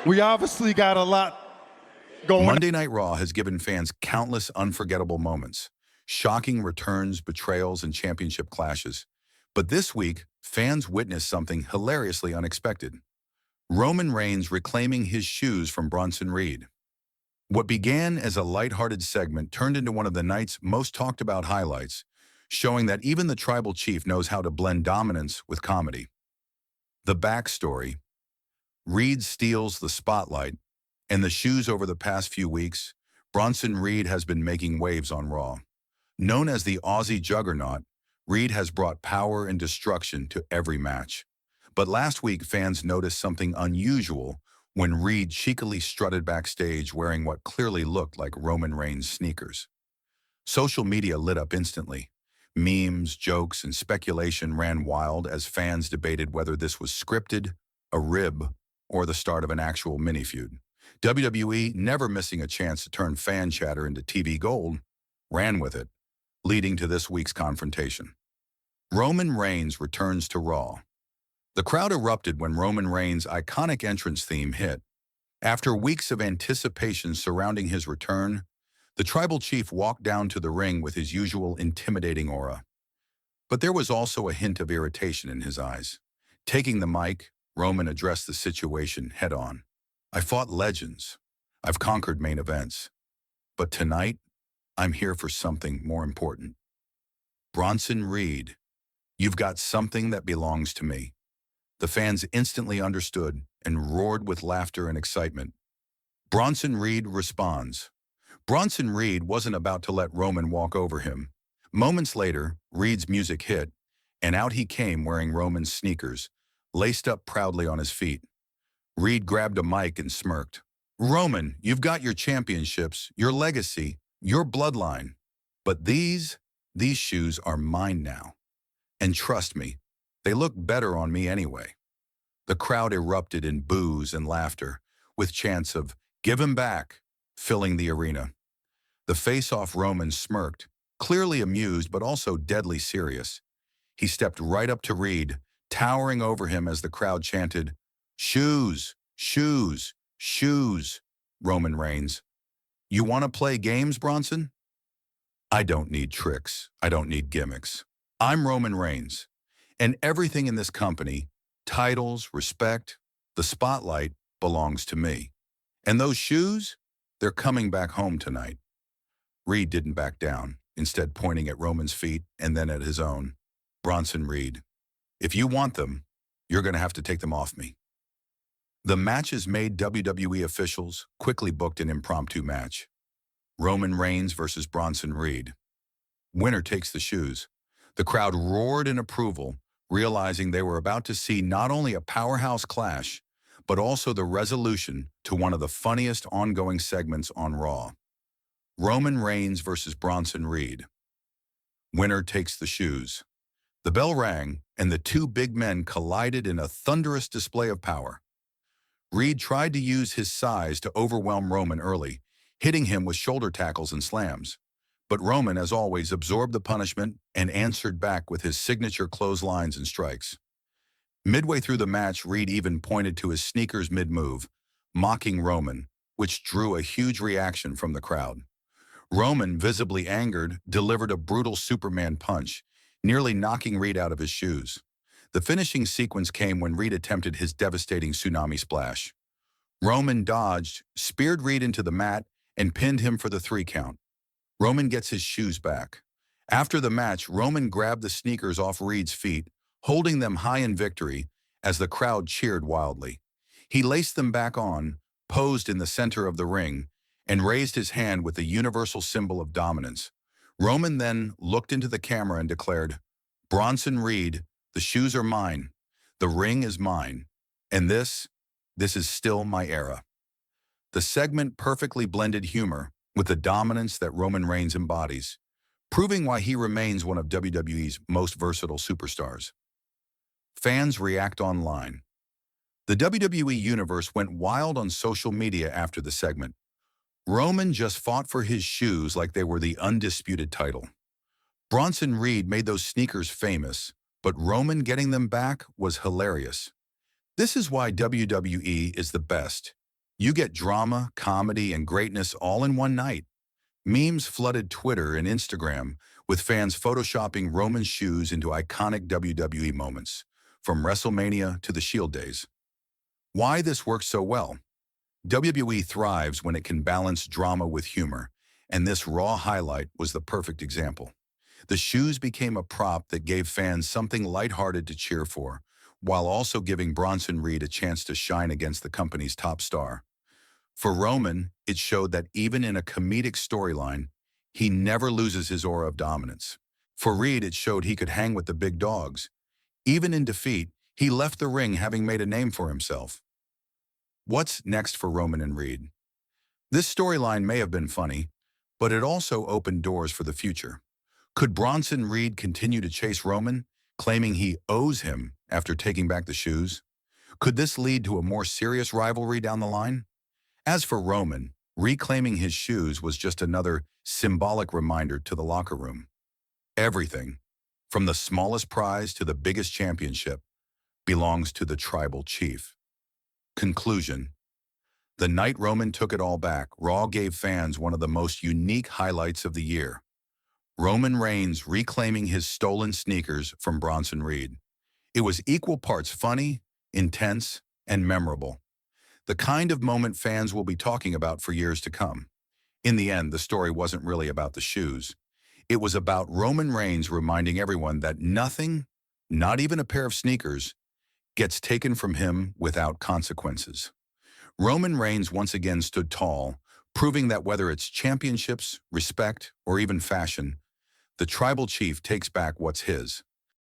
We obviously got a lot going. Monday Night Raw has given fans countless unforgettable moments, shocking returns, betrayals, and championship clashes. But this week, fans witnessed something hilariously unexpected. Roman Reigns reclaiming his shoes from Bronson Reed. What began as a lighthearted segment turned into one of the night's most talked about highlights, showing that even the tribal chief knows how to blend dominance with comedy. The backstory: Reed steals the spotlight, and the shoes over the past few weeks, Bronson Reed has been making waves on Raw. Known as the Aussie Juggernaut, Reed has brought power and destruction to every match. But last week, fans noticed something unusual when Reed cheekily strutted backstage wearing what clearly looked like Roman Reigns' sneakers. Social media lit up instantly. Memes, jokes, and speculation ran wild as fans debated whether this was scripted, a rib, or the start of an actual mini-feud. WWE, never missing a chance to turn fan chatter into TV gold, ran with it, leading to this week's confrontation. Roman Reigns returns to Raw. The crowd erupted when Roman Reigns' iconic entrance theme hit. After weeks of anticipation surrounding his return, the tribal chief walked down to the ring with his usual intimidating aura. But there was also a hint of irritation in his eyes. Taking the mic, Roman addressed the situation head-on. "I fought legends. I've conquered main events. But tonight, I'm here for something more important. Bronson Reed, you've got something that belongs to me." The fans instantly understood and roared with laughter and excitement. Bronson Reed responds. Bronson Reed wasn't about to let Roman walk over him. Moments later, Reed's music hit, and out he came wearing Roman's sneakers, laced up proudly on his feet. Reed grabbed a mic and smirked. "Roman, you've got your championships, your legacy, your bloodline. But these shoes are mine now. And trust me, they look better on me anyway." The crowd erupted in boos and laughter, with chants of "Give him back" filling the arena. The face-off Roman smirked, clearly amused but also deadly serious. He stepped right up to Reed, towering over him as the crowd chanted, "Shoes, shoes, shoes, Roman Reigns. You want to play games, Bronson? I don't need tricks. I don't need gimmicks. I'm Roman Reigns. And everything in this company, titles, respect, the spotlight, belongs to me. And those shoes, they're coming back home tonight." Reed didn't back down, instead pointing at Roman's feet and then at his own. "Bronson Reed, if you want them, you're going to have to take them off me." The matches made WWE officials quickly booked an impromptu match. Roman Reigns versus Bronson Reed. Winner takes the shoes. The crowd roared in approval, realizing they were about to see not only a powerhouse clash, but also the resolution to one of the funniest ongoing segments on Raw. Roman Reigns versus Bronson Reed. Winner takes the shoes. The bell rang, and the two big men collided in a thunderous display of power. Reed tried to use his size to overwhelm Roman early, hitting him with shoulder tackles and slams. But Roman, as always, absorbed the punishment and answered back with his signature clotheslines and strikes. Midway through the match, Reed even pointed to his sneakers mid-move, mocking Roman, which drew a huge reaction from the crowd. Roman, visibly angered, delivered a brutal Superman punch, nearly knocking Reed out of his shoes. The finishing sequence came when Reed attempted his devastating tsunami splash. Roman dodged, speared Reed into the mat, and pinned him for the 3 count. Roman gets his shoes back. After the match, Roman grabbed the sneakers off Reed's feet, holding them high in victory as the crowd cheered wildly. He laced them back on, posed in the center of the ring, and raised his hand with the universal symbol of dominance. Roman then looked into the camera and declared, "Bronson Reed, the shoes are mine, the ring is mine, and this is still my era." The segment perfectly blended humor with the dominance that Roman Reigns embodies, proving why he remains one of WWE's most versatile superstars. Fans react online. The WWE Universe went wild on social media after the segment. Roman just fought for his shoes like they were the undisputed title. Bronson Reed made those sneakers famous, but Roman getting them back was hilarious. This is why WWE is the best. You get drama, comedy, and greatness all in one night. Memes flooded Twitter and Instagram, with fans photoshopping Roman's shoes into iconic WWE moments, from WrestleMania to the Shield days. Why this works so well? WWE thrives when it can balance drama with humor, and this Raw highlight was the perfect example. The shoes became a prop that gave fans something lighthearted to cheer for, while also giving Bronson Reed a chance to shine against the company's top star. For Roman, it showed that even in a comedic storyline, he never loses his aura of dominance. For Reed, it showed he could hang with the big dogs. Even in defeat, he left the ring having made a name for himself. What's next for Roman and Reed? This storyline may have been funny, but it also opened doors for the future. Could Bronson Reed continue to chase Roman, claiming he owes him after taking back the shoes? Could this lead to a more serious rivalry down the line? As for Roman, reclaiming his shoes was just another symbolic reminder to the locker room. Everything, from the smallest prize to the biggest championship, belongs to the tribal chief. Conclusion. The night Roman took it all back, Raw gave fans one of the most unique highlights of the year. Roman Reigns reclaiming his stolen sneakers from Bronson Reed. It was equal parts funny, intense, and memorable. The kind of moment fans will be talking about for years to come. In the end, the story wasn't really about the shoes. It was about Roman Reigns reminding everyone that nothing, not even a pair of sneakers, gets taken from him without consequences. Roman Reigns once again stood tall, proving that whether it's championships, respect, or even fashion, the tribal chief takes back what's his.